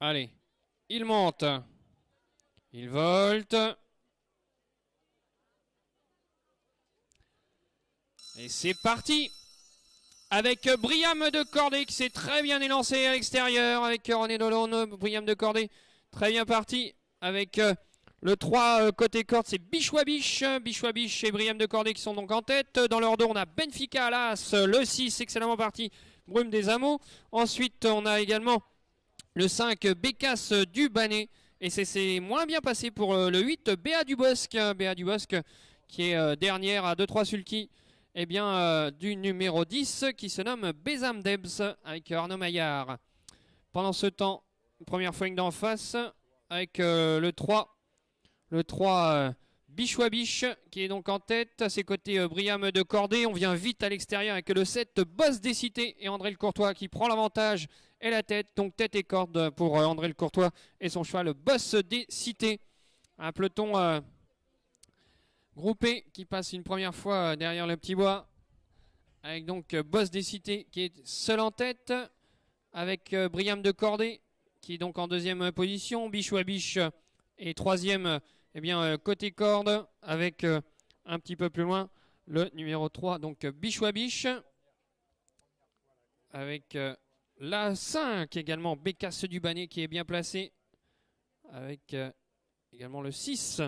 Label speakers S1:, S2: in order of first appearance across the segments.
S1: Allez, il monte. Il volte. Et c'est parti. Avec Briam de Cordée qui s'est très bien élancé à l'extérieur. Avec René Dolon, Briam de Cordée. Très bien parti. Avec le 3 côté corde, c'est Bichouabiche. Bichouabiche et Briam de Cordée qui sont donc en tête. Dans leur dos, on a Benfica à l'as. Le 6, excellemment parti. Brume des Hameaux. Ensuite, on a également le 5, Bécasse du Banet. Et c'est moins bien passé pour le 8, Béa Dubosc. Béa Dubosc qui est dernière à 2-3 sulky. Eh bien, du numéro 10 qui se nomme Besam Debs avec Arnaud Maillard. Pendant ce temps, première fois d'en face avec le 3. Le 3, Bichouabiche qui est donc en tête. À ses côtés, Briam de Cordée. On vient vite à l'extérieur avec le 7, Boss des Cités et André Le Courtois qui prend l'avantage et la tête. Donc tête et corde pour André Le Courtois et son cheval, Boss des Cités. Un peloton groupé qui passe une première fois derrière le petit bois. Avec donc Boss des Cités qui est seul en tête. Avec Briam de Cordée qui est donc en deuxième position. Bichouabiche et troisième, eh bien, côté corde. Avec un petit peu plus loin le numéro 3, donc Bichouabiche. Avec la 5 également, Bécasse du Banet qui est bien placé. Avec également le 6,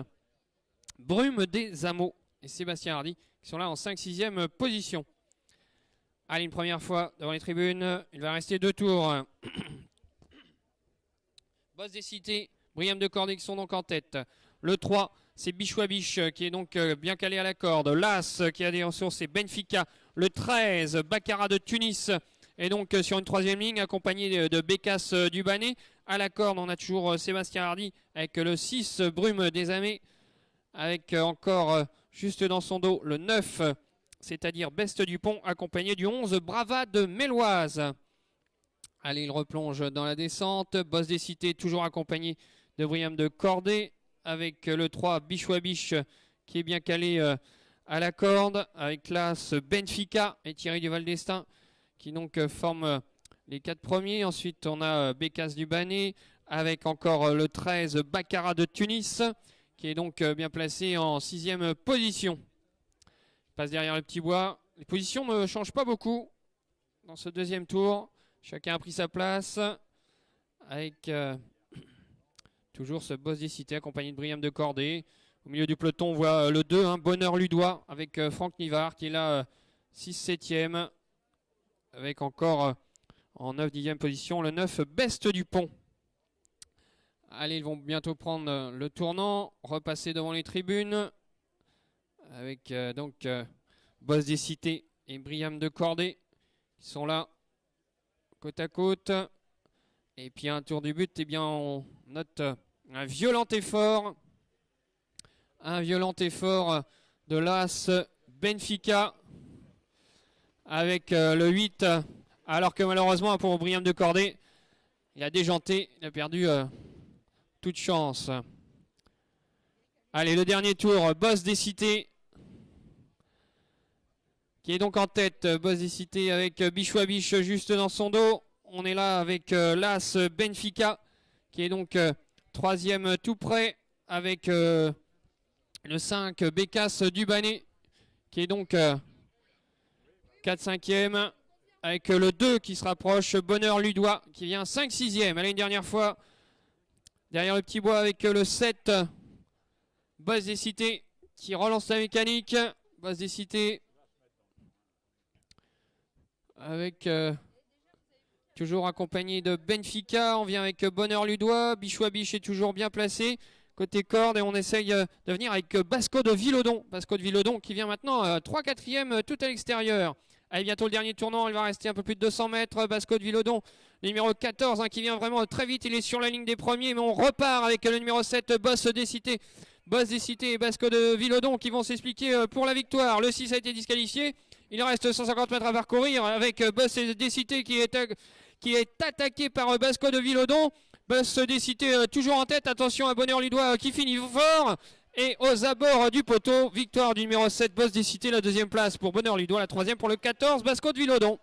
S1: Brume des Hameaux et Sébastien Hardy qui sont là en 5-6e position. Allez, une première fois devant les tribunes. Il va rester 2 tours. Boss des Cités, Briam de Cordée qui sont donc en tête. Le 3, c'est Bichouabiche qui est donc bien calé à la corde. L'As qui a des ressources, c'est Benfica. Le 13, Baccarat de Tunis. Et donc sur une troisième ligne, accompagné de Bécasse du Banet. À la corde, on a toujours Sébastien Hardy avec le 6, Brume des Hameaux. Avec encore juste dans son dos le 9, c'est-à-dire Beste du Pont, accompagné du 11, Brava de Méloise. Allez, il replonge dans la descente. Boss des Cités, toujours accompagné de Briam de Cordée. Avec le 3, Bichouabiche, qui est bien calé à la corde. Avec l'As, Benfica et Thierry Duval d'Estaing, qui donc forment les 4 premiers. Ensuite, on a Bécasse du Banet. Avec encore le 13, Baccarat de Tunis, qui est donc bien placé en 6e position. Il passe derrière le petit bois. Les positions ne changent pas beaucoup dans ce deuxième tour. Chacun a pris sa place. Avec toujours ce Boss des Cités accompagné de Briam de Cordée. Au milieu du peloton, on voit le 2, Bonheur Ludois, avec Franck Nivard qui est là 6-7e. Avec encore en 9-10e position le 9, Beste du Pont. Allez, ils vont bientôt prendre le tournant, repasser devant les tribunes. Avec donc Boss des Cités et Briam de Cordée qui sont là côte à côte. Et puis un tour du but, eh bien on note un violent effort. Un violent effort de l'As Benfica avec le 8. Alors que malheureusement pour Briam de Cordée, il a déjanté, il a perdu toute chance. Allez, le dernier tour, Boss des Cités qui est donc en tête. Boss des Cités avec Bichouabiche juste dans son dos. On est là avec l'As Benfica qui est donc troisième tout près avec le 5 Bécasse du Banet qui est donc 4-5e avec le 2 qui se rapproche, Bonheur Ludois qui vient 5-6e. Allez, une dernière fois derrière le petit bois avec le 7 Boss des Cités qui relance la mécanique. Boss des Cités avec toujours accompagné de Benfica. On vient avec Bonheur Ludois. Bichouabiche est toujours bien placé côté corde et on essaye de venir avec Basco de Villodon. Basco de Villodon qui vient maintenant 3-4e tout à l'extérieur. Allez, bientôt le dernier tournant, il va rester un peu plus de 200 mètres. Basco de Villodon, numéro 14 qui vient vraiment très vite. Il est sur la ligne des premiers, mais on repart avec le numéro 7, Boss des Cités. Boss des Cités et Basco de Villodon qui vont s'expliquer pour la victoire. Le 6 a été disqualifié. Il reste 150 mètres à parcourir avec Boss des Cités qui est attaqué par Basco de Villodon. Boss des Cités toujours en tête. Attention à Bonheur Ludois qui finit fort. Et aux abords du poteau, victoire du numéro 7, Boss des Cités, la deuxième place pour Bonheur Ludois, la troisième pour le 14, Basco de Villodon.